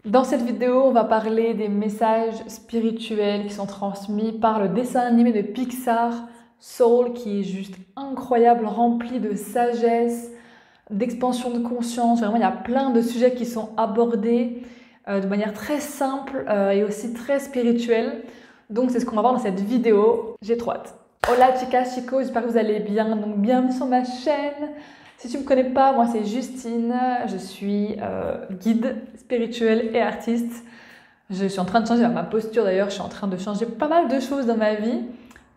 Dans cette vidéo, on va parler des messages spirituels qui sont transmis par le dessin animé de Pixar, Soul, qui est juste incroyable, rempli de sagesse, d'expansion de conscience. Vraiment, il y a plein de sujets qui sont abordés de manière très simple et aussi très spirituelle. Donc, c'est ce qu'on va voir dans cette vidéo. J'ai trop hâte. Hola chicas, chicos, j'espère que vous allez bien. Donc, bienvenue sur ma chaîne. Si tu ne me connais pas, moi c'est Justine, je suis guide spirituel et artiste. Je suis en train de changer ma posture d'ailleurs, je suis en train de changer pas mal de choses dans ma vie.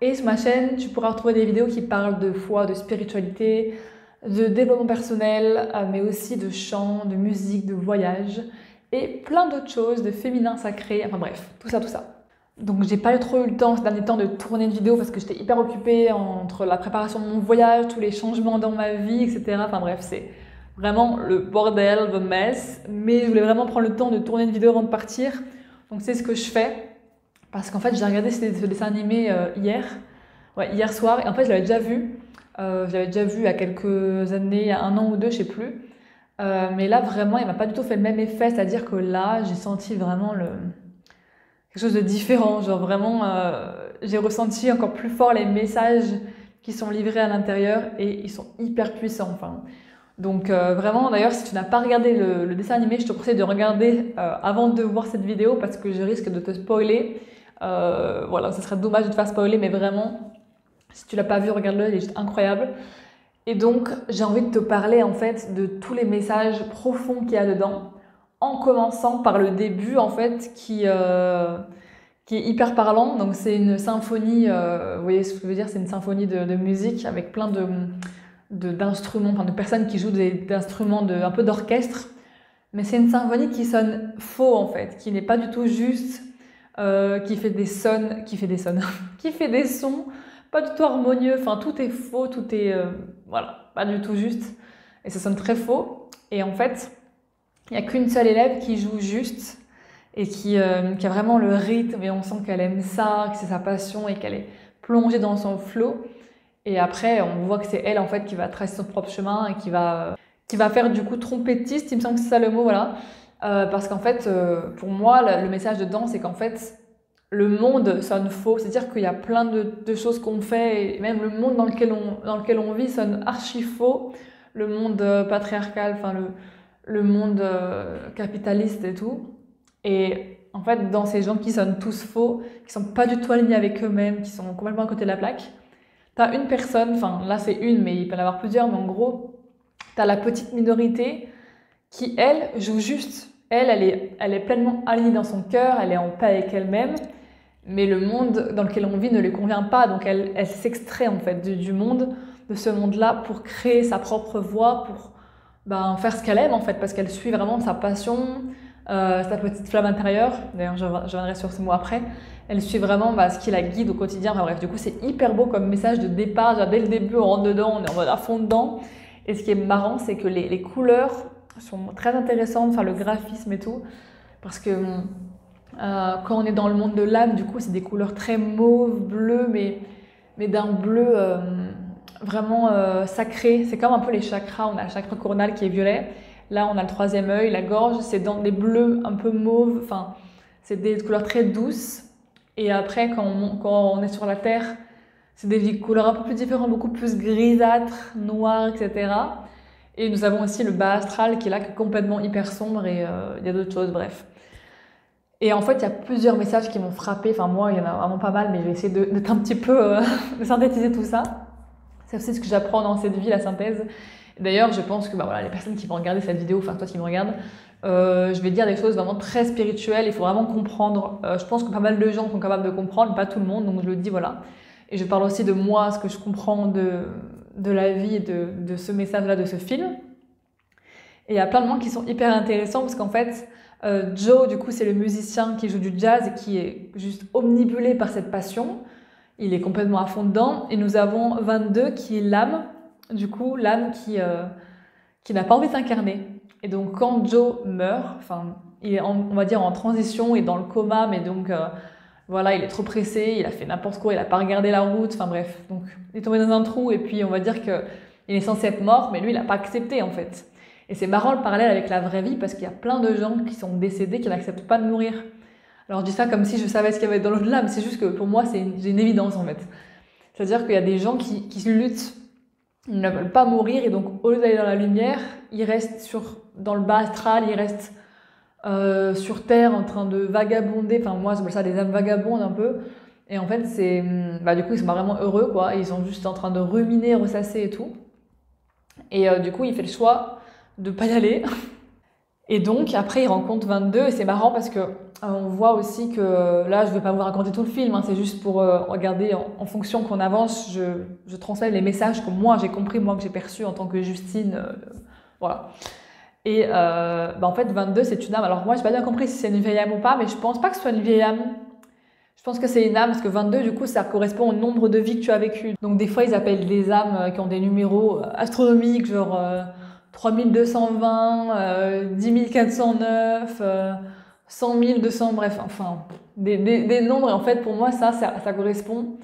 Et sur ma chaîne, tu pourras retrouver des vidéos qui parlent de foi, de spiritualité, de développement personnel, mais aussi de chant, de musique, de voyage et plein d'autres choses, de féminin sacré, enfin bref, tout ça, tout ça. Donc j'ai pas trop eu le temps ces derniers temps de tourner une vidéo parce que j'étais hyper occupée entre la préparation de mon voyage, tous les changements dans ma vie, etc. Enfin bref, c'est vraiment le bordel, the mess. Mais je voulais vraiment prendre le temps de tourner une vidéo avant de partir. Donc c'est ce que je fais. Parce qu'en fait j'ai regardé ce dessin animé hier soir. Et en fait je l'avais déjà vu. Je l'avais déjà vu il y a quelques années, il y a un an ou deux, je sais plus. Mais là vraiment il m'a pas du tout fait le même effet. C'est-à-dire que là j'ai senti vraiment quelque chose de différent, genre vraiment, j'ai ressenti encore plus fort les messages qui sont livrés à l'intérieur et ils sont hyper puissants. Enfin. Donc vraiment, d'ailleurs, si tu n'as pas regardé le dessin animé, je te conseille de regarder avant de voir cette vidéo parce que je risque de te spoiler. Voilà, ce serait dommage de te faire spoiler, mais vraiment, si tu l'as pas vu, regarde-le, il est juste incroyable. Et donc, j'ai envie de te parler en fait de tous les messages profonds qu'il y a dedans, en commençant par le début en fait qui est hyper parlant. Donc c'est une symphonie, vous voyez ce que je veux dire, c'est une symphonie de musique avec plein d'instruments, enfin de personnes qui jouent d'instruments un peu d'orchestre. Mais c'est une symphonie qui sonne faux en fait, qui n'est pas du tout juste, qui fait des sons, pas du tout harmonieux. Enfin tout est faux, tout est voilà, pas du tout juste, et ça sonne très faux. Et en fait, il n'y a qu'une seule élève qui joue juste et qui a vraiment le rythme et on sent qu'elle aime ça, que c'est sa passion et qu'elle est plongée dans son flow. Et après, on voit que c'est elle en fait qui va tracer son propre chemin et qui va faire du coup trompettiste, il me semble que c'est ça le mot, voilà. Parce qu'en fait, pour moi, le message dedans, c'est qu'en fait, le monde sonne faux. C'est-à-dire qu'il y a plein de choses qu'on fait et même le monde dans lequel on vit sonne archi faux. Le monde patriarcal, enfin le monde capitaliste et tout. Et en fait, dans ces gens qui sonnent tous faux, qui sont pas du tout alignés avec eux-mêmes, qui sont complètement à côté de la plaque, t'as une personne, enfin là c'est une, mais il peut y en avoir plusieurs, mais en gros, t'as la petite minorité qui, elle, joue juste. Elle est pleinement alignée dans son cœur, elle est en paix avec elle-même, mais le monde dans lequel on vit ne lui convient pas, donc elle s'extrait en fait du monde, de ce monde-là, pour créer sa propre voie, pour faire ce qu'elle aime en fait, parce qu'elle suit vraiment sa passion, sa petite flamme intérieure. D'ailleurs, je reviendrai sur ce mot après. Elle suit vraiment ce qui la guide au quotidien. Enfin bref, du coup, c'est hyper beau comme message de départ. Genre, dès le début, on rentre dedans, on est en mode à fond dedans. Et ce qui est marrant, c'est que les couleurs sont très intéressantes, enfin le graphisme et tout, parce que quand on est dans le monde de l'âme, du coup, c'est des couleurs très mauve, bleu, mais d'un bleu vraiment sacré. C'est comme un peu les chakras. On a le chakra coronal qui est violet. Là, on a le troisième œil, la gorge, c'est dans des bleus un peu mauves, enfin, c'est des couleurs très douces. Et après, quand on est sur la Terre, c'est des couleurs un peu plus différentes, beaucoup plus grisâtres, noires, etc. Et nous avons aussi le bas astral qui est là, qui est complètement hyper sombre, et il y a d'autres choses, bref. Et en fait, il y a plusieurs messages qui m'ont frappé. Enfin, moi, il y en a vraiment pas mal, mais je vais essayer d'être un petit peu de synthétiser tout ça. C'est aussi ce que j'apprends dans cette vie, la synthèse. D'ailleurs, je pense que voilà, les personnes qui vont regarder cette vidéo, enfin toi qui me regardes, je vais dire des choses vraiment très spirituelles, il faut vraiment comprendre. Je pense que pas mal de gens sont capables de comprendre, pas tout le monde, donc je le dis, voilà. Et je parle aussi de moi, ce que je comprends de la vie et de ce message-là, de ce film. Et il y a plein de mots qui sont hyper intéressants, parce qu'en fait, Joe, du coup, c'est le musicien qui joue du jazz et qui est juste omnibulé par cette passion. Il est complètement à fond dedans. Et nous avons 22 qui est l'âme. Du coup, l'âme qui n'a pas envie de s'incarner. Et donc, quand Joe meurt, enfin, il est, on va dire, en transition et dans le coma, mais donc, voilà, il est trop pressé, il a fait n'importe quoi, il n'a pas regardé la route, enfin bref. Donc, il est tombé dans un trou et puis on va dire qu'il est censé être mort, mais lui, il n'a pas accepté en fait. Et c'est marrant le parallèle avec la vraie vie parce qu'il y a plein de gens qui sont décédés qui n'acceptent pas de mourir. Alors je dis ça comme si je savais ce qu'il y avait dans l'au-delà, mais c'est juste que pour moi j'ai une évidence en fait. C'est-à-dire qu'il y a des gens qui luttent, ils ne veulent pas mourir et donc au lieu d'aller dans la lumière, ils restent dans le bas astral, ils restent sur Terre en train de vagabonder. Enfin moi j'appelle ça des âmes vagabondes un peu. Et en fait du coup ils sont pas vraiment heureux quoi, ils sont juste en train de ruminer, ressasser et tout. Et du coup il fait le choix de pas y aller. Et donc, après, il rencontre 22, et c'est marrant parce que on voit aussi que, là, je vais pas vous raconter tout le film, hein, c'est juste pour regarder, en fonction qu'on avance, je transmets les messages que moi, j'ai compris, moi, que j'ai perçus en tant que Justine, voilà. Et en fait, 22, c'est une âme. Alors moi, j'ai pas bien compris si c'est une vieille âme ou pas, mais je pense pas que ce soit une vieille âme. Je pense que c'est une âme, parce que 22, du coup, ça correspond au nombre de vies que tu as vécues. Donc des fois, ils appellent des âmes qui ont des numéros astronomiques, genre 3220, 10 409, 100 200, bref, enfin, des nombres. Et en fait, pour moi, ça correspond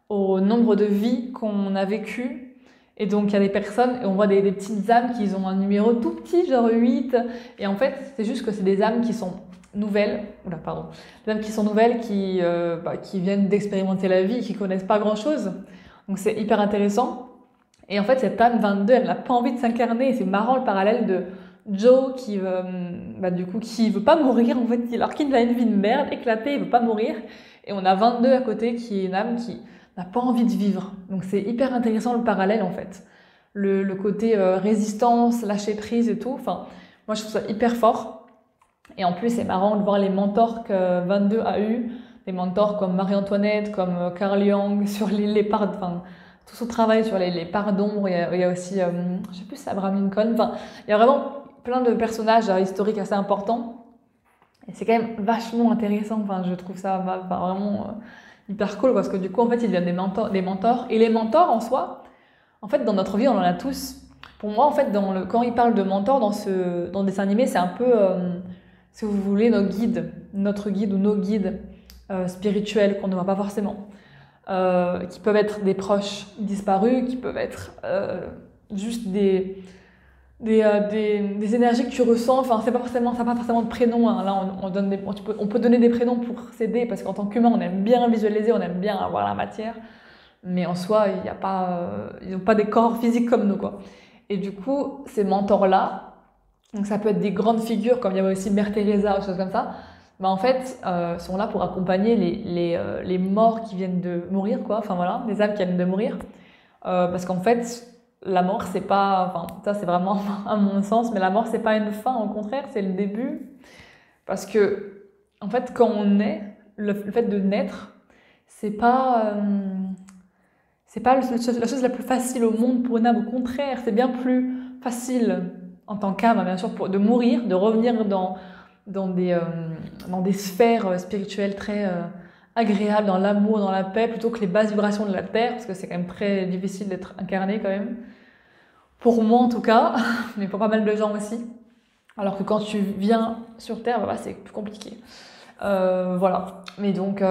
au nombre de vies qu'on a vécues. Et donc, il y a des personnes, et on voit des petites âmes qui ont un numéro tout petit, genre 8. Et en fait, c'est juste que c'est des âmes qui sont nouvelles, des âmes qui sont nouvelles, qui viennent d'expérimenter la vie, qui connaissent pas grand-chose. Donc, c'est hyper intéressant. Et en fait, cette âme 22, elle n'a pas envie de s'incarner. Et c'est marrant le parallèle de Joe qui veut pas mourir, en fait, alors qu'il a une vie de merde, éclatée, il veut pas mourir. Et on a 22 à côté qui est une âme qui n'a pas envie de vivre. Donc c'est hyper intéressant le parallèle, en fait. Le côté résistance, lâcher prise et tout. Enfin, moi, je trouve ça hyper fort. Et en plus, c'est marrant de voir les mentors que 22 a eu. Des mentors comme Marie-Antoinette, comme Carl Jung, sur les parts, enfin, tout son travail sur les parts d'ombre. Il y a aussi, je sais plus, c'est Abraham Lincoln. Enfin, il y a vraiment plein de personnages historiques assez importants. Et c'est quand même vachement intéressant. Enfin, je trouve ça vraiment hyper cool parce que du coup, en fait, ils deviennent des mentors. Et les mentors, en soi, en fait, dans notre vie, on en a tous. Pour moi, en fait, quand ils parlent de mentors dans le dessin animé, c'est un peu, si vous voulez, notre guide ou nos guides spirituels qu'on ne voit pas forcément. Qui peuvent être des proches disparus, qui peuvent être juste des énergies que tu ressens. Enfin, ça n'a pas forcément de prénom. Hein. Là, on peut donner des prénoms pour s'aider parce qu'en tant qu'humain, on aime bien visualiser, on aime bien avoir la matière. Mais en soi, ils n'ont pas des corps physiques comme nous, quoi. Et du coup, ces mentors-là, donc ça peut être des grandes figures comme il y avait aussi Mère Teresa ou des choses comme ça. En fait, sont là pour accompagner les morts qui viennent de mourir, quoi. Enfin voilà, les âmes qui viennent de mourir. Parce qu'en fait, la mort, c'est pas... Enfin, ça, c'est vraiment à mon sens, mais la mort, c'est pas une fin, au contraire, c'est le début. Parce que, en fait, quand on naît, le fait de naître, c'est pas la chose la plus facile au monde pour une âme. Au contraire, c'est bien plus facile en tant qu'âme, bien sûr, de mourir, de revenir dans des sphères spirituelles très agréables, dans l'amour, dans la paix, plutôt que les basses vibrations de la terre, parce que c'est quand même très difficile d'être incarné quand même. Pour moi en tout cas, mais pour pas mal de gens aussi. Alors que quand tu viens sur terre, c'est plus compliqué. Voilà. Mais donc,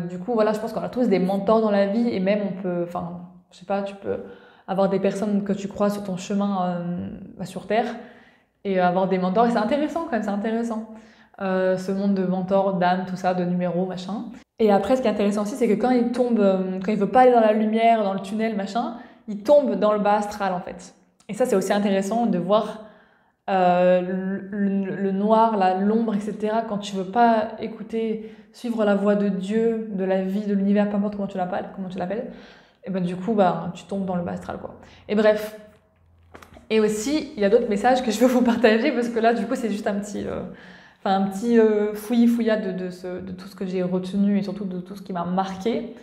du coup, voilà, je pense qu'on a tous des mentors dans la vie et même on peut, enfin, je sais pas, tu peux avoir des personnes que tu croises sur ton chemin sur terre et avoir des mentors. Et c'est intéressant quand même, c'est intéressant. Ce monde de mentors, d'âmes, tout ça, de numéros, machin. Et après, ce qui est intéressant aussi, c'est que quand il tombe, quand il veut pas aller dans la lumière, dans le tunnel, machin, il tombe dans le bas astral en fait. Et ça, c'est aussi intéressant de voir le noir, l'ombre, etc. Quand tu veux pas écouter, suivre la voie de Dieu, de la vie, de l'univers, peu importe comment tu l'appelles, et ben du coup, tu tombes dans le bas astral, quoi. Et bref. Et aussi, il y a d'autres messages que je veux vous partager parce que là, du coup, c'est juste un petit fouillis-fouillade de tout ce que j'ai retenu et surtout de tout ce qui m'a marqué.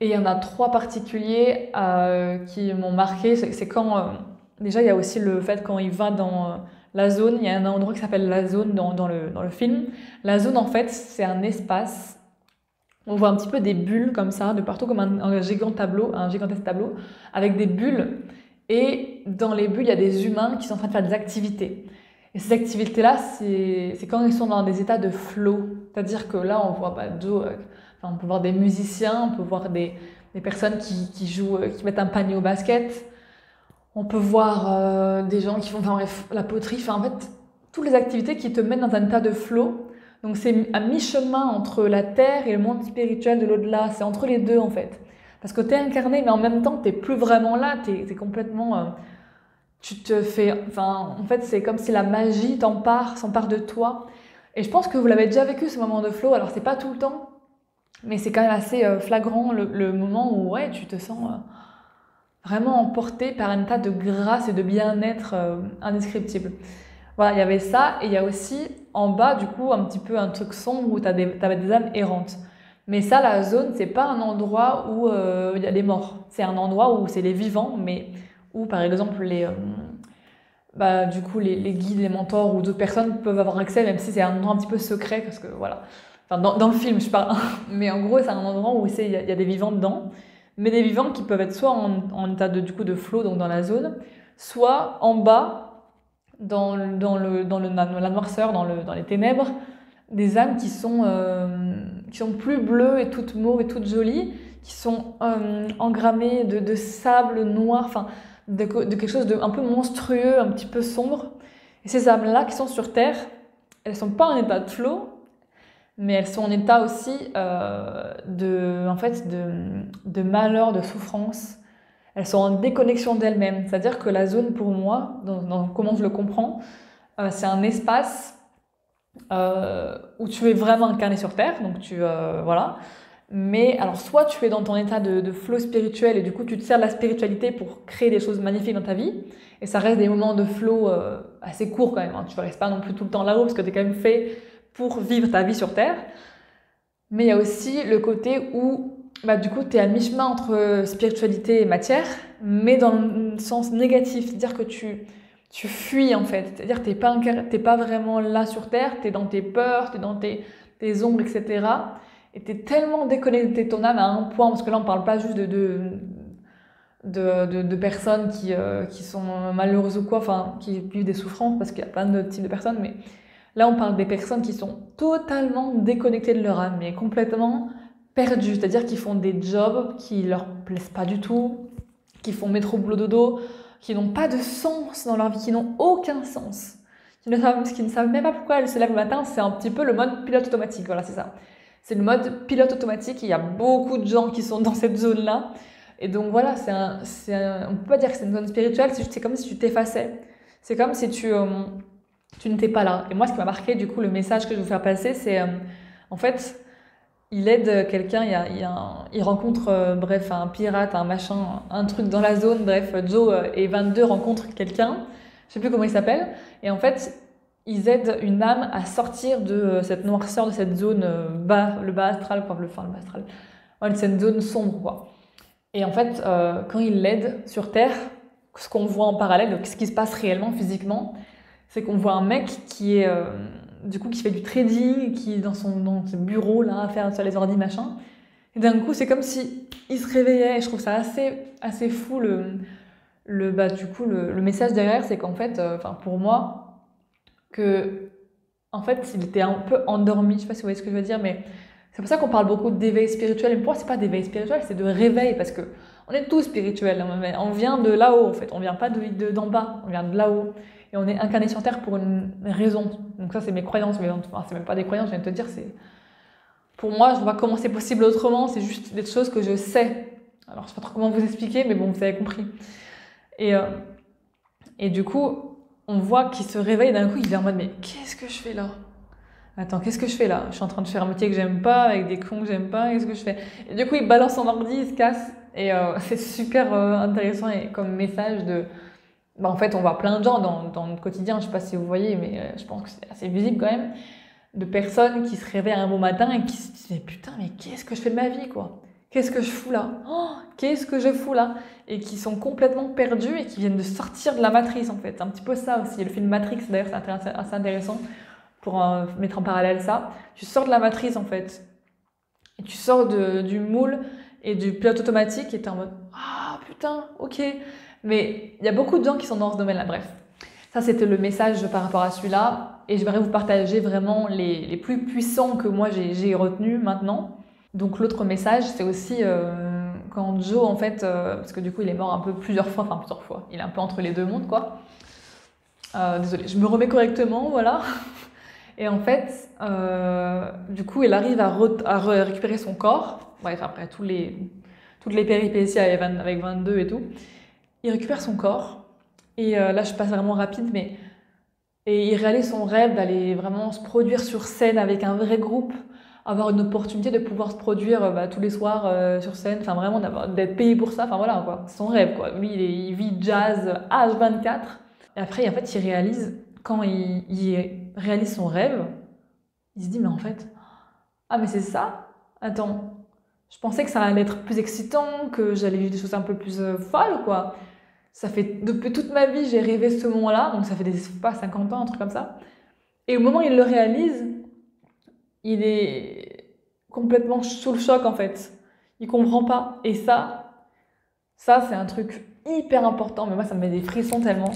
Et il y en a 3 particuliers qui m'ont marqué. C'est quand... déjà, il y a aussi le fait quand il va dans la zone. Il y a un endroit qui s'appelle la zone dans le film. La zone, en fait, c'est un espace. On voit un petit peu des bulles comme ça, de partout, comme un gigantesque tableau, avec des bulles. Et dans les bulles, il y a des humains qui sont en train de faire des activités. Et ces activités-là, c'est quand ils sont dans des états de flow. C'est-à-dire que là, on voit on peut voir des musiciens, on peut voir des personnes qui jouent, qui mettent un panier au basket. On peut voir des gens qui font, enfin bref, la poterie, enfin en fait, toutes les activités qui te mettent dans un état de flow. Donc c'est à mi-chemin entre la terre et le monde spirituel de l'au-delà. C'est entre les deux en fait. Parce que t'es incarné, mais en même temps, t'es plus vraiment là. T'es complètement... tu te fais... Enfin, en fait, c'est comme si la magie s'empare de toi. Et je pense que vous l'avez déjà vécu, ce moment de flow. Alors, c'est pas tout le temps, mais c'est quand même assez flagrant le moment où ouais, tu te sens vraiment emporté par un tas de grâce et de bien-être indescriptible. Voilà, il y avait ça, et il y a aussi en bas, du coup, un petit peu un truc sombre où t'avais des âmes errantes. Mais ça, la zone, c'est pas un endroit où il y a les morts. C'est un endroit où c'est les vivants, mais où, par exemple, du coup, les guides, les mentors ou d'autres personnes peuvent avoir accès, même si c'est un endroit un petit peu secret, parce que voilà. Enfin, dans le film, je parle. Mais en gros, c'est un endroit où il y a des vivants dedans, mais des vivants qui peuvent être soit en état de flow, donc dans la zone, soit en bas, la noirceur, dans les ténèbres, des âmes qui sont plus bleues et toutes mauves et toutes jolies, qui sont engrammées de sable noir, enfin de quelque chose de un peu monstrueux, un petit peu sombre. Et ces âmes-là qui sont sur Terre, elles sont pas en état de flow, mais elles sont en état aussi de malheur, de souffrance. Elles sont en déconnexion d'elles-mêmes. C'est-à-dire que la zone, pour moi, dans comment je le comprends, c'est un espace où tu es vraiment incarné sur Terre, donc voilà. Mais alors, soit tu es dans ton état de flow spirituel et du coup, tu te sers de la spiritualité pour créer des choses magnifiques dans ta vie. Et ça reste des moments de flow assez courts quand même. Hein. Tu ne restes pas non plus tout le temps là-haut parce que tu es quand même fait pour vivre ta vie sur Terre. Mais il y a aussi le côté où du coup, tu es à mi-chemin entre spiritualité et matière, mais dans le sens négatif. C'est-à-dire que tu fuis en fait. C'est-à-dire que t'es pas vraiment là sur Terre, tu es dans tes peurs, tu es dans tes ombres, etc. Et tu es tellement déconnecté de ton âme à un point, parce que là on parle pas juste de personnes qui sont malheureuses ou quoi, enfin qui vivent des souffrances, parce qu'il y a plein de types de personnes, mais là on parle des personnes qui sont totalement déconnectées de leur âme, mais complètement perdues, c'est-à-dire qu'ils font des jobs qui leur plaisent pas du tout, qui font métro boulot dodo, qui n'ont pas de sens dans leur vie, qui n'ont aucun sens, qui ne savent même pas pourquoi elles se lèvent le matin. C'est un petit peu le mode pilote automatique, voilà, c'est ça. C'est le mode pilote automatique, il y a beaucoup de gens qui sont dans cette zone-là. Et donc voilà, on peut pas dire que c'est une zone spirituelle, c'est comme si tu t'effaçais. C'est comme si tu n'étais pas là. Et moi, ce qui m'a marqué, du coup, le message que je vais vous faire passer, c'est en fait, il aide quelqu'un, il rencontre, bref, un pirate, un machin, un truc dans la zone, bref, Joe et 22 rencontrent quelqu'un, je sais plus comment il s'appelle, et en fait, ils aident une âme à sortir de cette noirceur, de cette zone le bas astral, quoi, le bas astral, ouais, de cette zone sombre, quoi. Et en fait, quand ils l'aident sur Terre, ce qu'on voit en parallèle, donc ce qui se passe réellement, physiquement, c'est qu'on voit un mec qui est... du coup, qui fait du trading, qui est dans son bureau, là, à faire sur les ordi, machin. Et d'un coup, c'est comme si il se réveillait. Et je trouve ça assez fou, du coup, le message derrière, c'est qu'en fait, pour moi, en fait, il était un peu endormi. Je sais pas si vous voyez ce que je veux dire, mais c'est pour ça qu'on parle beaucoup d'éveil spirituel. Et pour moi, c'est pas d'éveil spirituel, c'est de réveil, parce que on est tous spirituels. On vient de là-haut, en fait. On vient pas d'en bas, on vient de là-haut. Et on est incarné sur Terre pour une raison. Donc ça, c'est mes croyances, mais enfin, c'est même pas des croyances, je viens de te dire, c'est... Pour moi, je vois comment c'est possible autrement, c'est juste des choses que je sais. Alors, je sais pas trop comment vous expliquer, mais bon, vous avez compris. Et du coup, on voit qu'il se réveille, d'un coup, il est en mode, mais qu'est-ce que je fais là? Attends, qu'est-ce que je fais là? Je suis en train de faire un métier que j'aime pas, avec des cons que j'aime pas, qu'est-ce que je fais? Et du coup, il balance son ordi, il se casse, et c'est super intéressant et comme message de... en fait, on voit plein de gens dans notre quotidien, je sais pas si vous voyez, mais je pense que c'est assez visible quand même, de personnes qui se réveillent un bon matin et qui se disent mais putain, mais qu'est-ce que je fais de ma vie, quoi? Qu'est-ce que je fous là? Oh, qu'est-ce que je fous là? Et qui sont complètement perdus et qui viennent de sortir de la matrice, en fait. C'est un petit peu ça aussi. Le film Matrix, d'ailleurs, c'est assez intéressant pour mettre en parallèle ça. Tu sors de la matrice, en fait. Et tu sors du moule et du pilote automatique et t'es en mode ah putain, ok. Mais il y a beaucoup de gens qui sont dans ce domaine-là, bref. Ça, c'était le message par rapport à celui-là. Et j'aimerais vous partager vraiment les plus puissants que moi j'ai retenus maintenant. Donc l'autre message, c'est aussi quand Joe, en fait, parce que du coup, il est mort un peu plusieurs fois, il est un peu entre les deux mondes, quoi. Désolée, je me remets correctement, voilà. Et en fait, du coup, il arrive à récupérer son corps. Bref, après toutes les péripéties avec 22 et tout. Il récupère son corps. Et là, je passe vraiment rapide, mais... Et il réalise son rêve d'aller vraiment se produire sur scène avec un vrai groupe, avoir une opportunité de pouvoir se produire tous les soirs sur scène, enfin vraiment d'être payé pour ça, enfin voilà quoi, c'est son rêve quoi. Lui, il vit jazz H24. Et après, en fait, il réalise, quand il réalise son rêve, il se dit, mais en fait, ah mais c'est ça? Attends, je pensais que ça allait être plus excitant, que j'allais vivre des choses un peu plus folles quoi. Ça fait, depuis toute ma vie, j'ai rêvé ce moment-là, donc ça fait pas 50 ans, un truc comme ça. Et au moment où il le réalise, il est complètement sous le choc en fait. Il comprend pas. Et ça c'est un truc hyper important, mais moi ça me met des frissons tellement.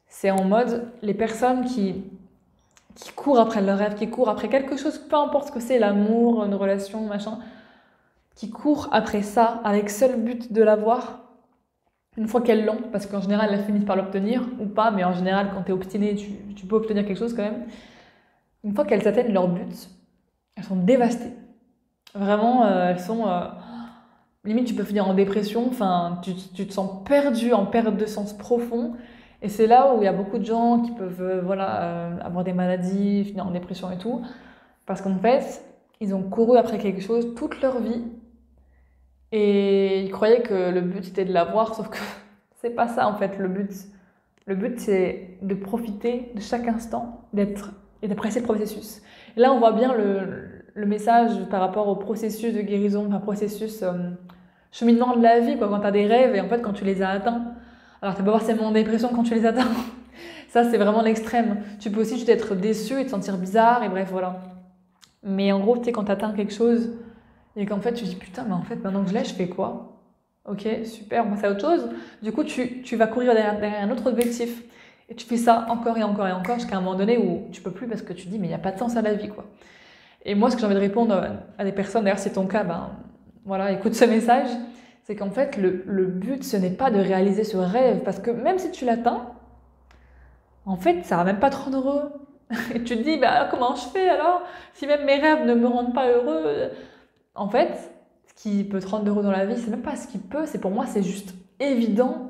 C'est en mode, les personnes qui courent après leur rêve, qui courent après quelque chose, peu importe ce que c'est, l'amour, une relation, machin, qui courent après ça avec seul but de l'avoir, une fois qu'elles l'ont, parce qu'en général elles finissent par l'obtenir, ou pas, mais en général quand tu es obstiné, tu peux obtenir quelque chose quand même. Une fois qu'elles atteignent leur but, elles sont dévastées. Vraiment, elles sont... limite tu peux finir en dépression, enfin tu te sens perdu, en perte de sens profond. Et c'est là où il y a beaucoup de gens qui peuvent avoir des maladies, finir en dépression et tout, parce qu'en fait, ils ont couru après quelque chose toute leur vie, et ils croyaient que le but était de l'avoir, sauf que c'est pas ça en fait le but. Le but c'est de profiter de chaque instant, et d'apprécier le processus. Et là on voit bien le message par rapport au processus de guérison, enfin processus cheminement de la vie, quoi, quand tu as des rêves et en fait quand tu les as atteints. Alors tu peux pas forcément en dépression quand tu les atteins. Ça c'est vraiment l'extrême. Tu peux aussi juste être déçu et te sentir bizarre et bref voilà. Mais en gros tu sais quand tu atteins quelque chose et qu'en fait tu te dis putain mais en fait maintenant que je l'ai je fais quoi? Ok super on passe à autre chose. Du coup tu vas courir derrière un autre objectif. Et tu fais ça encore et encore et encore jusqu'à un moment donné où tu peux plus parce que tu te dis mais il n'y a pas de sens à la vie quoi. Et moi ce que j'ai envie de répondre à des personnes, d'ailleurs si c'est ton cas, ben voilà, écoute ce message, c'est qu'en fait le but ce n'est pas de réaliser ce rêve parce que même si tu l'atteins, en fait ça va même pas te rendre heureux. Et tu te dis bah comment je fais alors si même mes rêves ne me rendent pas heureux? En fait, ce qui peut te rendre heureux dans la vie, c'est même pas ce qui peut, c'est pour moi c'est juste évident.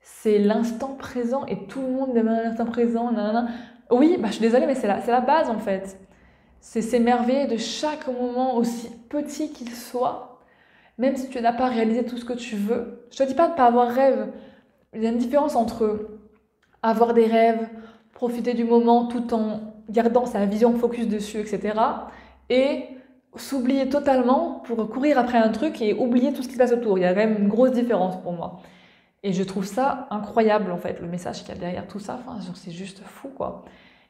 C'est l'instant présent et tout le monde aime l'instant présent. Nanana. Oui, bah, je suis désolée, mais c'est la base en fait. C'est s'émerveiller de chaque moment, aussi petit qu'il soit, même si tu n'as pas réalisé tout ce que tu veux. Je te dis pas de ne pas avoir rêve. Il y a une différence entre avoir des rêves, profiter du moment tout en gardant sa vision focus dessus, etc. et s'oublier totalement pour courir après un truc et oublier tout ce qui se passe autour. Il y a quand même une grosse différence pour moi. Et je trouve ça incroyable en fait, le message qu'il y a derrière tout ça, enfin, c'est juste fou quoi.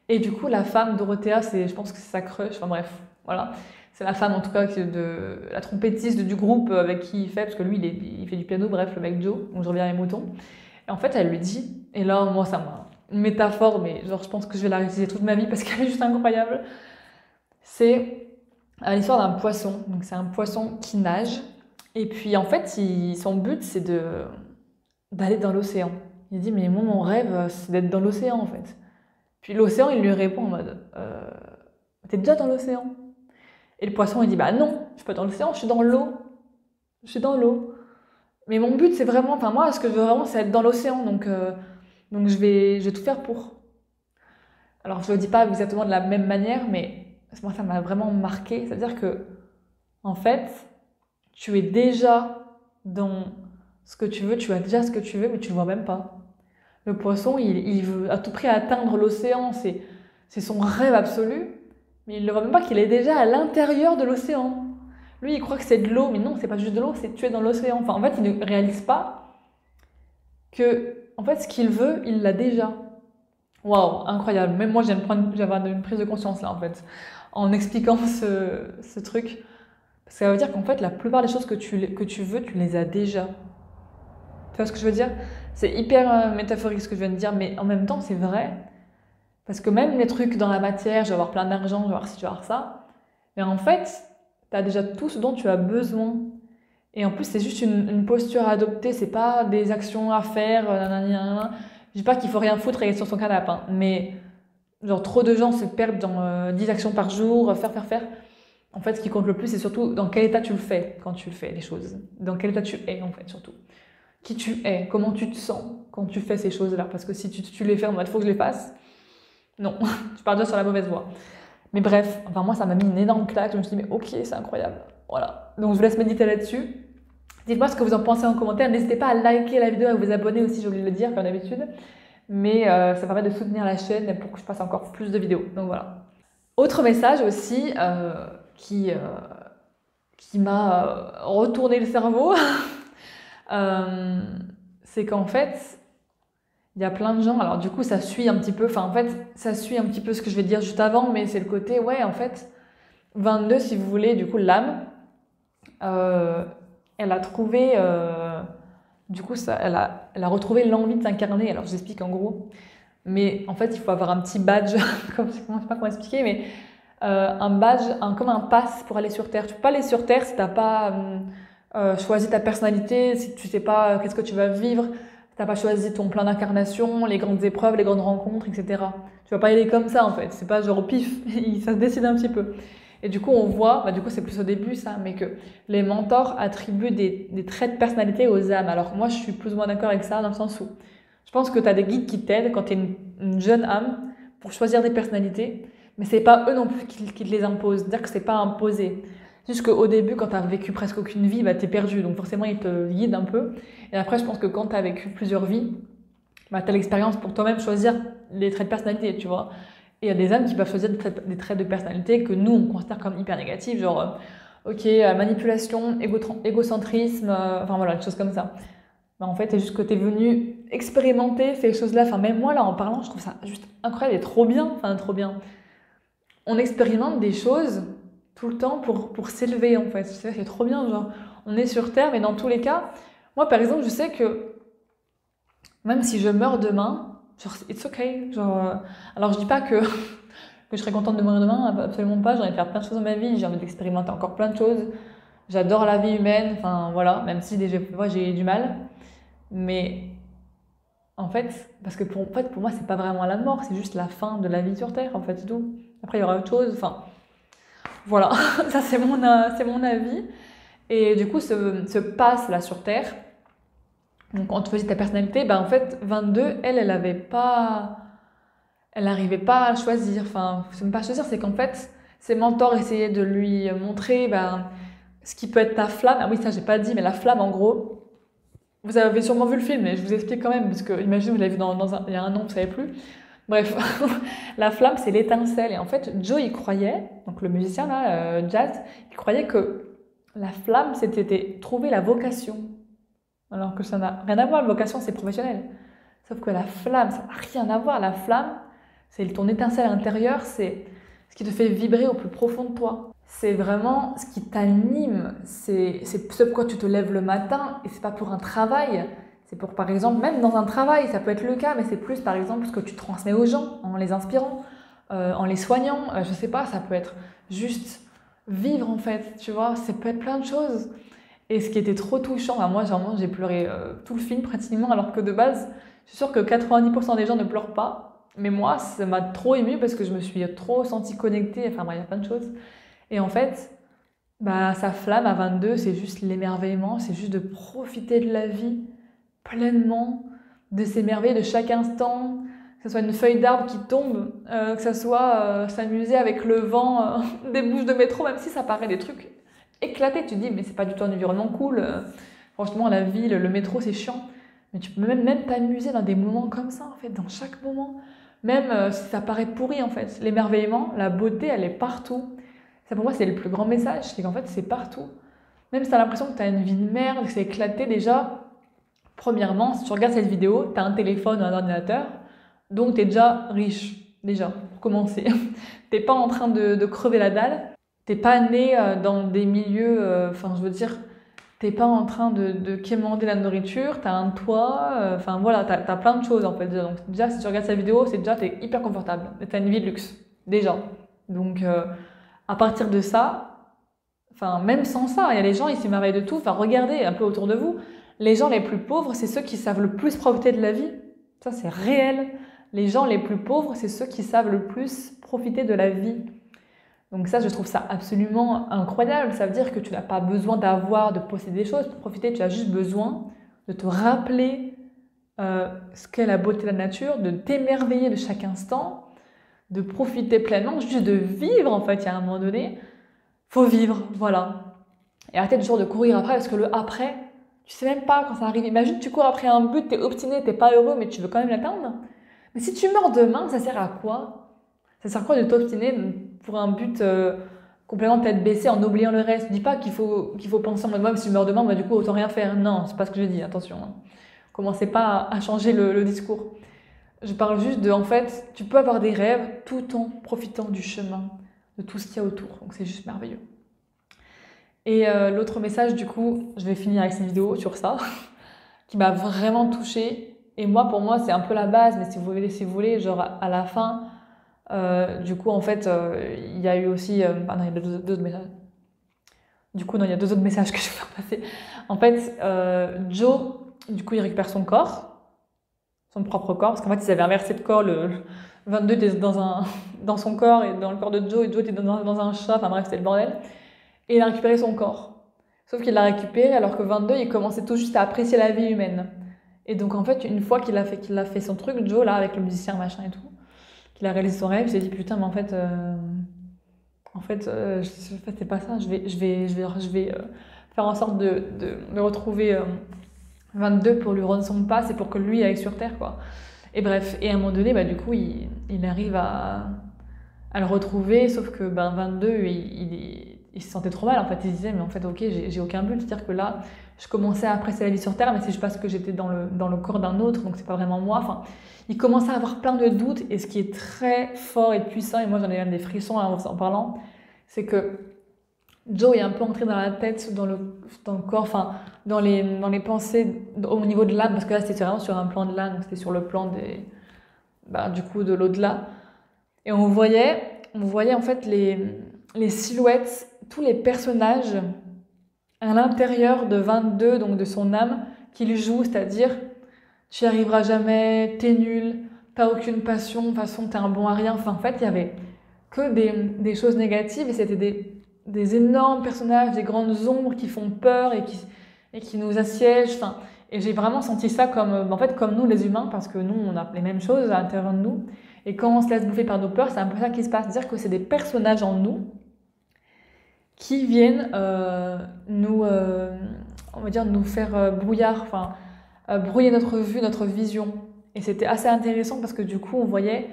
Et du coup, la femme, Dorothea, je pense que c'est sa crush, enfin bref, voilà. C'est la femme en tout cas la trompettiste du groupe avec qui il fait, parce que lui il fait du piano, bref, le mec Joe, donc je reviens à les moutons. Et en fait, elle lui dit, et là moi ça m'a une métaphore, mais genre je pense que je vais la réutiliser toute ma vie parce qu'elle est juste incroyable. C'est l'histoire d'un poisson, donc c'est un poisson qui nage, et puis en fait, son but c'est d'aller dans l'océan. Il dit mais moi mon rêve c'est d'être dans l'océan en fait. Puis l'océan il lui répond en mode t'es déjà dans l'océan? Et le poisson il dit bah non, je suis pas dans l'océan, je suis dans l'eau. Je suis dans l'eau. Mais mon but c'est vraiment, enfin moi ce que je veux vraiment c'est être dans l'océan donc je vais tout faire pour. Alors je le dis pas exactement de la même manière mais moi ça m'a vraiment marqué, c'est-à-dire que en fait tu es déjà dans ce que tu veux, tu as déjà ce que tu veux, mais tu le vois même pas. Le poisson, il veut à tout prix atteindre l'océan, c'est son rêve absolu, mais il ne voit même pas qu'il est déjà à l'intérieur de l'océan. Lui, il croit que c'est de l'eau, mais non, c'est pas juste de l'eau, c'est tu es dans l'océan. Enfin, en fait, il ne réalise pas que, en fait, ce qu'il veut, il l'a déjà. Waouh, incroyable. Même moi, j'avais une prise de conscience là, en fait, en expliquant ce truc. Parce que ça veut dire qu'en fait, la plupart des choses que tu veux, tu les as déjà. Tu vois ce que je veux dire? C'est hyper métaphorique ce que je viens de dire, mais en même temps, c'est vrai. Parce que même les trucs dans la matière, je vais avoir plein d'argent, je vais avoir ci, je vais avoir ça. Mais en fait, tu as déjà tout ce dont tu as besoin. Et en plus, c'est juste une posture à adopter, c'est pas des actions à faire, nanani, nanana. Je dis pas qu'il faut rien foutre et être sur son canapé, hein, mais genre trop de gens se perdent dans 10 actions par jour, faire. En fait, ce qui compte le plus, c'est surtout dans quel état tu le fais quand tu fais les choses. Dans quel état tu es, en fait, surtout. Qui tu es, comment tu te sens quand tu fais ces choses-là. Parce que si tu les fais en mode faut que je les fasse, non, tu pars déjà sur la mauvaise voie. Mais bref, enfin moi ça m'a mis une énorme claque, je me suis dit mais ok, c'est incroyable. Voilà, donc je vous laisse méditer là-dessus. Dites-moi ce que vous en pensez en commentaire, n'hésitez pas à liker la vidéo et à vous abonner aussi, j'ai oublié de le dire comme d'habitude. Mais ça permet de soutenir la chaîne pour que je fasse encore plus de vidéos, donc voilà. Autre message aussi qui m'a retourné le cerveau, c'est qu'en fait, il y a plein de gens, alors du coup ça suit un petit peu, enfin en fait ça suit un petit peu ce que je vais dire juste avant, mais c'est le côté, ouais en fait, 22 si vous voulez, du coup l'âme, elle a trouvé, du coup ça, elle a retrouvé l'envie de s'incarner, alors je vous explique en gros, mais en fait il faut avoir un petit badge, comme, je ne sais pas comment expliquer, mais un badge, comme un pass pour aller sur Terre. Tu peux pas aller sur Terre si tu n'as pas choisi ta personnalité, si tu sais pas qu'est-ce que tu vas vivre, si tu n'as pas choisi ton plan d'incarnation, les grandes épreuves, les grandes rencontres, etc. Tu vas pas y aller comme ça en fait, c'est pas genre au pif, ça se décide un petit peu. Et du coup on voit, bah, du coup c'est plus au début ça, mais que les mentors attribuent des traits de personnalité aux âmes. Alors moi je suis plus ou moins d'accord avec ça dans le sens où je pense que tu as des guides qui t'aident quand tu es une jeune âme pour choisir des personnalités, mais c'est pas eux non plus qui te les imposent, c'est-à-dire que c'est pas imposé. C'est juste qu'au début, quand tu as vécu presque aucune vie, bah, tu es perdu, donc forcément ils te guident un peu. Et après, je pense que quand tu as vécu plusieurs vies, bah, tu as l'expérience pour toi-même choisir les traits de personnalité, tu vois. Et il y a des âmes qui peuvent choisir des traits de personnalité que nous, on considère comme hyper négatifs, genre, ok, manipulation, égocentrisme, enfin voilà, des choses comme ça. Bah, en fait, c'est juste que tu es venu expérimenter ces choses-là. Enfin, même moi, là, en parlant, je trouve ça juste incroyable et trop bien. Enfin, trop bien. On expérimente des choses tout le temps pour s'élever, en fait. C'est trop bien, genre. On est sur Terre, mais dans tous les cas, moi, par exemple, je sais que même si je meurs demain, genre, it's okay. Genre, alors, je dis pas que je serais contente de mourir demain, absolument pas. J'ai envie de faire plein de choses dans ma vie, j'ai envie d'expérimenter encore plein de choses. J'adore la vie humaine, enfin, voilà, même si des fois j'ai du mal. Mais en fait, parce que pour moi, c'est pas vraiment la mort, c'est juste la fin de la vie sur Terre, en fait, c'est tout. Après, il y aura autre chose, enfin, voilà, ça c'est mon avis. Et du coup, ce passe là sur Terre, donc quand tu choisis ta personnalité, ben en fait, 22, elle n'arrivait pas à choisir. Enfin, c'est même pas choisir, c'est qu'en fait, ses mentors essayaient de lui montrer ben, ce qui peut être ta flamme. Ah oui, ça j'ai pas dit, mais la flamme en gros. Vous avez sûrement vu le film, mais je vous explique quand même, parce que imaginez, vous l'avez vu il y a un an, vous ne savez plus. Bref, la flamme, c'est l'étincelle. Et en fait, Joe, il croyait, donc le musicien là, Jazz, il croyait que la flamme, c'était trouver la vocation. Alors que ça n'a rien à voir, la vocation, c'est professionnel. Sauf que la flamme, ça n'a rien à voir. La flamme, c'est ton étincelle intérieure, c'est ce qui te fait vibrer au plus profond de toi. C'est vraiment ce qui t'anime, c'est ce pourquoi tu te lèves le matin, et c'est pas pour un travail, c'est pour par exemple, même dans un travail, ça peut être le cas, mais c'est plus par exemple ce que tu transmets aux gens, en les inspirant, en les soignant, je sais pas, ça peut être juste vivre en fait, tu vois, ça peut être plein de choses. Et ce qui était trop touchant, bah, moi vraiment j'ai pleuré tout le film pratiquement, alors que de base, je suis sûre que 90% des gens ne pleurent pas, mais moi ça m'a trop émue parce que je me suis trop sentie connectée, enfin bref, il y a plein de choses. Et en fait, bah, sa flamme à 22, c'est juste l'émerveillement, c'est juste de profiter de la vie pleinement, de s'émerveiller de chaque instant, que ce soit une feuille d'arbre qui tombe, que ce soit s'amuser avec le vent des bouches de métro, même si ça paraît des trucs éclatés, tu te dis mais c'est pas du tout un environnement cool, franchement la ville, le métro c'est chiant, mais tu peux même t'amuser dans des moments comme ça en fait, dans chaque moment, même si ça paraît pourri en fait, l'émerveillement, la beauté elle est partout. Ça, pour moi, c'est le plus grand message, c'est qu'en fait, c'est partout. Même si tu as l'impression que tu as une vie de merde, que c'est éclaté, déjà, premièrement, si tu regardes cette vidéo, tu as un téléphone ou un ordinateur, donc tu es déjà riche, déjà, pour commencer. Tu pas en train de crever la dalle, tu pas né dans des milieux, enfin, je veux dire, tu pas en train de quémander la nourriture, tu as un toit, enfin, voilà, tu as plein de choses, en fait. Déjà. Donc, déjà, si tu regardes cette vidéo, c'est déjà, tu es hyper confortable, tu as une vie de luxe, déjà. Donc, à partir de ça, Enfin, même sans ça, il y a les gens, ils s'émerveillent de tout. Enfin, regardez un peu autour de vous. Les gens les plus pauvres, c'est ceux qui savent le plus profiter de la vie. Ça, c'est réel. Les gens les plus pauvres, c'est ceux qui savent le plus profiter de la vie. Donc ça, je trouve ça absolument incroyable. Ça veut dire que tu n'as pas besoin d'avoir, de posséder des choses pour profiter. Tu as juste besoin de te rappeler ce qu'est la beauté de la nature, de t'émerveiller de chaque instant, de profiter pleinement, juste de vivre en fait. Il y a un moment donné, faut vivre, voilà. Et arrêter toujours de courir après, parce que le après, tu sais même pas quand ça arrive. Imagine, tu cours après un but, t'es obstiné, t'es pas heureux, mais tu veux quand même l'atteindre. Mais si tu meurs demain, ça sert à quoi? Ça sert à quoi de t'obstiner pour un but complètement tête baissée en oubliant le reste? Dis pas qu'il faut penser en mode moi, si je meurs demain, bah, du coup, autant rien faire. Non, c'est pas ce que je dis, attention. Hein. Commencez pas à changer le discours. Je parle juste de, en fait, tu peux avoir des rêves tout en profitant du chemin, de tout ce qu'il y a autour. Donc c'est juste merveilleux. Et l'autre message, du coup, je vais finir avec cette vidéo sur ça, qui m'a vraiment touchée. Et moi, pour moi, c'est un peu la base, mais si vous voulez, genre à la fin, du coup, en fait, il y a eu aussi... ah non, il y a deux autres messages. Du coup, non, il y a deux autres messages que je vais faire passer. En fait, Joe, du coup, il récupère son corps, son propre corps, parce qu'en fait, ils avaient inversé de corps. Le 22 était dans son corps, et dans le corps de Joe, et Joe était dans un chat, enfin bref, c'était le bordel. Et il a récupéré son corps. Sauf qu'il l'a récupéré alors que 22, il commençait tout juste à apprécier la vie humaine. Et donc, en fait, une fois qu'il a fait son truc, Joe, là, avec le musicien, machin et tout, qu'il a réalisé son rêve, il s'est dit, putain, mais en fait, c'est pas ça. Je vais faire en sorte de retrouver 22 pour lui rendre son passe et pour que lui aille sur Terre, quoi. Et bref, et à un moment donné, bah, du coup, il arrive à le retrouver, sauf que 22, il se sentait trop mal, en fait. Il se disait, mais en fait, ok, j'ai aucun but. C'est-à-dire que là, je commençais à apprécier la vie sur Terre, mais c'est juste parce que j'étais dans le corps d'un autre, donc c'est pas vraiment moi. Enfin, il commençait à avoir plein de doutes, et ce qui est très fort et puissant, et moi j'en ai même des frissons en parlant, c'est que Joe est un peu entré dans la tête, dans le corps, enfin, dans les pensées au niveau de l'âme, parce que là, c'était vraiment sur un plan de l'âme, donc c'était sur le plan du coup, de l'au-delà. Et on voyait en fait les silhouettes, tous les personnages à l'intérieur de 22, donc de son âme, qu'il joue, c'est-à-dire tu n'y arriveras jamais, t'es nul, t'as aucune passion, de toute façon t'es un bon à rien. Enfin, en fait, il y avait que des choses négatives, et c'était des énormes personnages, des grandes ombres qui font peur et qui nous assiègent. Enfin, et j'ai vraiment senti ça comme nous les humains, parce que nous on a les mêmes choses à l'intérieur de nous. Et quand on se laisse bouffer par nos peurs, c'est un peu ça qui se passe. C'est-à-dire que c'est des personnages en nous qui viennent on va dire, nous faire brouiller notre vue, notre vision. Et c'était assez intéressant parce que du coup, on voyait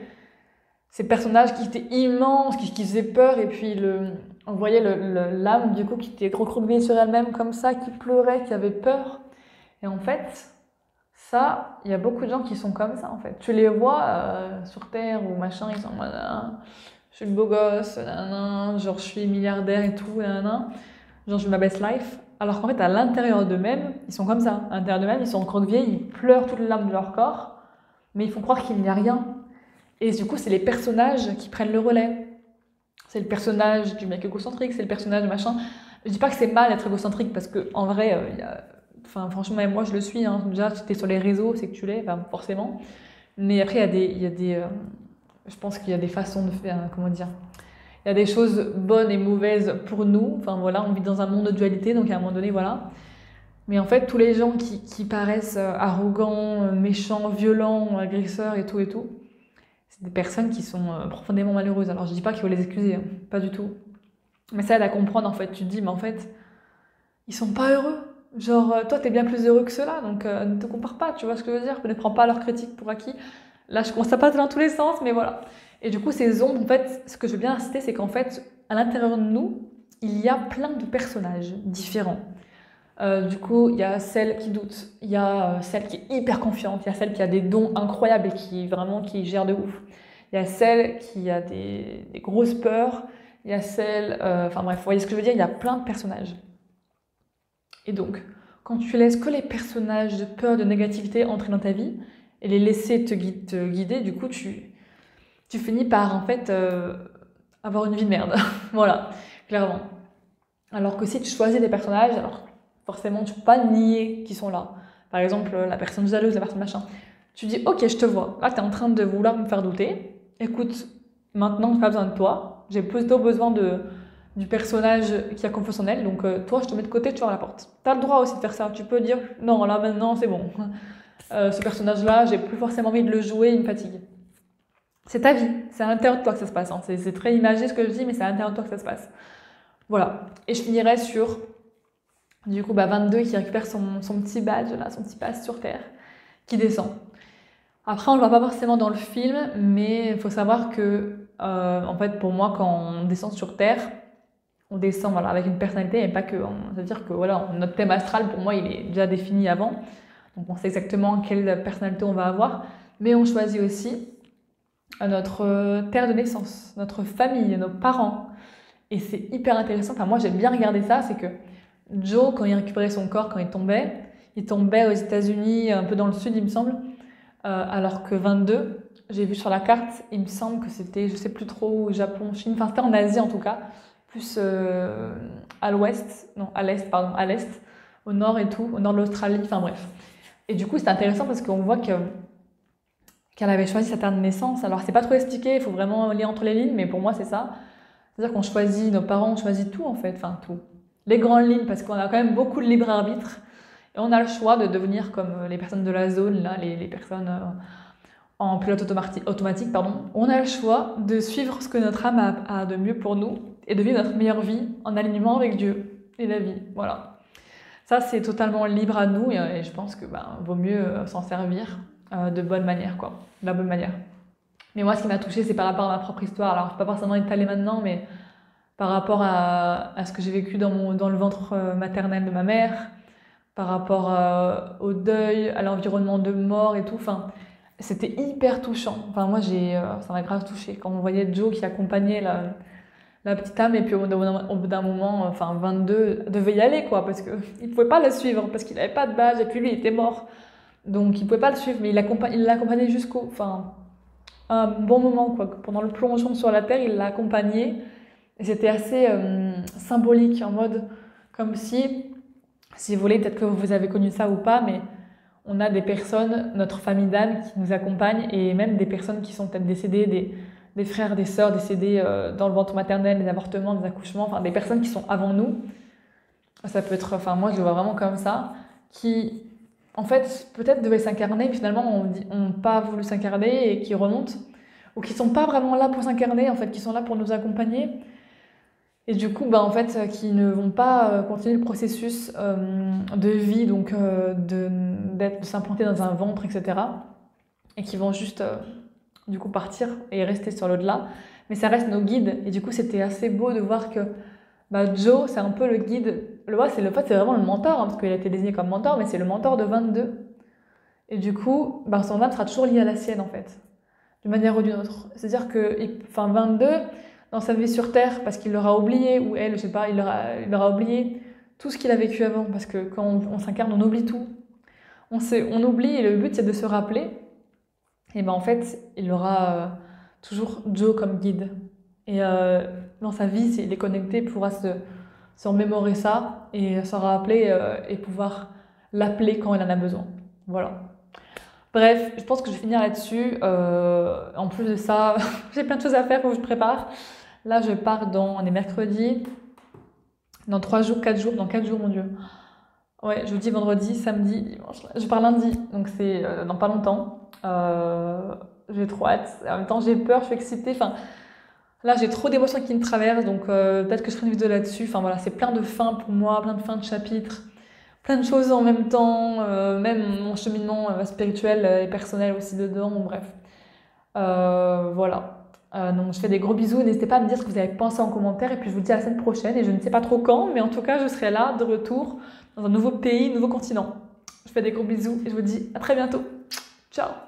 ces personnages qui étaient immenses, qui faisaient peur, et puis on voyait l'âme du coup qui était recroquevillée sur elle-même comme ça, qui pleurait, qui avait peur. Et en fait, ça, il y a beaucoup de gens qui sont comme ça en fait. Tu les vois sur Terre ou machin, ils sont en mode je suis le beau gosse, genre je suis milliardaire et tout, genre je vis ma best life. Alors qu'en fait, à l'intérieur d'eux-mêmes, ils sont comme ça. À l'intérieur d'eux-mêmes, ils sont recroquevillés, ils pleurent toutes les larmes de leur corps, mais ils font croire qu'il n'y a rien. Et du coup, c'est les personnages qui prennent le relais. C'est le personnage du mec égocentrique, c'est le personnage de machin. Je dis pas que c'est mal d'être égocentrique, parce que en vrai, franchement, même moi je le suis. Hein. Déjà, si t'es sur les réseaux, c'est que tu l'es, forcément. Mais après, je pense qu'il y a des façons de faire, comment dire. Il y a des choses bonnes et mauvaises pour nous. Enfin voilà, on vit dans un monde de dualité, donc à un moment donné, voilà. Mais en fait, tous les gens qui paraissent arrogants, méchants, violents, agresseurs et tout, c'est des personnes qui sont profondément malheureuses. Alors je dis pas qu'il faut les excuser, hein, pas du tout. Mais ça aide à comprendre en fait. Tu te dis, mais en fait, ils sont pas heureux. Genre, toi t'es bien plus heureux que ceux-là, donc ne te compare pas, tu vois ce que je veux dire? Ne prends pas leurs critiques pour acquis. Là, je commence à passer dans tous les sens, mais voilà. Et du coup, ces ombres, en fait, ce que je veux bien insister, c'est qu'en fait, à l'intérieur de nous, il y a plein de personnages différents. Du coup, il y a celle qui doute, il y a celle qui est hyper confiante, il y a celle qui a des dons incroyables et qui gère de ouf. Il y a celle qui a des grosses peurs, il y a celle... Enfin bref, vous voyez ce que je veux dire, il y a plein de personnages. Et donc, quand tu laisses que les personnages de peur, de négativité entrer dans ta vie, et les laisser te guider, du coup, tu finis par, en fait, avoir une vie de merde. Voilà, clairement. Alors que si tu choisis des personnages, alors forcément tu peux pas nier qu'ils sont là. Par exemple, la personne jalouse, la personne machin. Tu dis, ok, je te vois. Là, tu es en train de vouloir me faire douter. Écoute, maintenant, j'ai pas besoin de toi. J'ai plutôt besoin du personnage qui a confiance en elle. Donc, toi, je te mets de côté, tu vas à la porte. Tu as le droit aussi de faire ça. Tu peux dire, non, là, maintenant, c'est bon. Ce personnage-là, j'ai plus forcément envie de le jouer, il me fatigue. C'est ta vie. C'est à l'intérieur de toi que ça se passe. Hein. C'est très imagé ce que je dis, mais c'est à l'intérieur de toi que ça se passe. Voilà. Et je finirai sur, du coup, 22 qui récupère son petit badge, là, son petit pass sur Terre, qui descend. Après, on ne le voit pas forcément dans le film, mais il faut savoir que, en fait, pour moi, quand on descend sur Terre, on descend voilà, avec une personnalité et pas que. C'est-à-dire que voilà, notre thème astral, pour moi, il est déjà défini avant. Donc, on sait exactement quelle personnalité on va avoir. Mais on choisit aussi notre terre de naissance, notre famille, nos parents. Et c'est hyper intéressant. Enfin, moi, j'ai bien regardé ça. C'est que Joe, quand il récupérait son corps, quand il tombait aux États-Unis, un peu dans le sud, il me semble. Alors que 22, j'ai vu sur la carte, il me semble que c'était, je sais plus trop, au Japon, Chine, enfin c'était en Asie en tout cas, plus à l'ouest, non à l'est, pardon, à l'est, au nord et tout, au nord de l'Australie, enfin bref. Et du coup c'est intéressant parce qu'on voit qu'elle avait choisi sa terre de naissance. Alors c'est pas trop expliqué, il faut vraiment lire entre les lignes, mais pour moi c'est ça. C'est-à-dire qu'on choisit, nos parents ont choisi tout en fait, enfin tout. Les grandes lignes parce qu'on a quand même beaucoup de libre arbitre. Et on a le choix de devenir comme les personnes de la zone, là, les personnes en pilote automatique, pardon. On a le choix de suivre ce que notre âme a de mieux pour nous et de vivre notre meilleure vie en alignement avec Dieu et la vie. Voilà. Ça, c'est totalement libre à nous et je pense que vaut mieux s'en servir de bonne manière, quoi. De la bonne manière. Mais moi, ce qui m'a touchée, c'est par rapport à ma propre histoire. Alors, je ne vais pas forcément étaler maintenant, mais par rapport à ce que j'ai vécu dans le ventre maternel de ma mère, par rapport au deuil, à l'environnement de mort et tout. Enfin, c'était hyper touchant. Enfin, moi, ça m'a grave touchée. Quand on voyait Joe qui accompagnait la petite âme, et puis au bout d'un moment, enfin, 22 devait y aller, quoi, parce qu'il ne pouvait pas le suivre, parce qu'il n'avait pas de badge, et puis lui, il était mort. Donc, il ne pouvait pas le suivre, mais il l'accompagnait enfin, un bon moment, quoi. Pendant le plongeon sur la terre, il l'a accompagné. Et c'était assez symbolique, en mode, comme si vous voulez, peut-être que vous avez connu ça ou pas, mais on a des personnes, notre famille d'âme qui nous accompagnent et même des personnes qui sont peut-être décédées, des frères, des sœurs décédés dans le ventre maternel, des avortements, des accouchements, enfin des personnes qui sont avant nous. Ça peut être, enfin moi je le vois vraiment comme ça, qui en fait peut-être devaient s'incarner, mais finalement ont pas voulu s'incarner et qui remontent, ou qui sont pas vraiment là pour s'incarner, en fait, qui sont là pour nous accompagner. Et du coup, en fait, qui ne vont pas continuer le processus de vie, donc de s'implanter dans un ventre, etc. Et qui vont juste, du coup, partir et rester sur l'au-delà. Mais ça reste nos guides. Et du coup, c'était assez beau de voir que Joe, c'est un peu le guide. C'est vraiment le mentor, hein, parce qu'il a été désigné comme mentor, mais c'est le mentor de 22. Et du coup, son âme sera toujours liée à la sienne, en fait, d'une manière ou d'une autre. C'est-à-dire que 22... dans sa vie sur Terre, parce qu'il l'aura oublié, ou elle, je sais pas, il aura oublié tout ce qu'il a vécu avant, parce que quand on s'incarne, on oublie tout. On oublie, et le but, c'est de se rappeler. Et en fait, il aura toujours Joe comme guide. Et dans sa vie, s'il est connecté, il pourra se remémorer ça, et se rappeler, et pouvoir l'appeler quand il en a besoin. Voilà. Bref, je pense que je vais finir là-dessus. En plus de ça, j'ai plein de choses à faire, il faut que je prépare. Là, je pars on est mercredi, dans 3 jours, 4 jours, dans 4 jours, mon Dieu. Ouais, jeudi, vendredi, samedi, dimanche. Je pars lundi, donc c'est dans pas longtemps. J'ai trop hâte. En même temps, j'ai peur, je suis excitée. Enfin, là, j'ai trop d'émotions qui me traversent, donc peut-être que je ferai une vidéo là-dessus. Enfin voilà, c'est plein de fins pour moi, plein de fins de chapitres. Plein de choses en même temps, même mon cheminement spirituel et personnel aussi dedans, bon, bref. Voilà. Donc je fais des gros bisous, n'hésitez pas à me dire ce que vous avez pensé en commentaire, et puis je vous dis à la semaine prochaine, et je ne sais pas trop quand, mais en tout cas je serai là, de retour, dans un nouveau pays, nouveau continent. Je fais des gros bisous, et je vous dis à très bientôt. Ciao!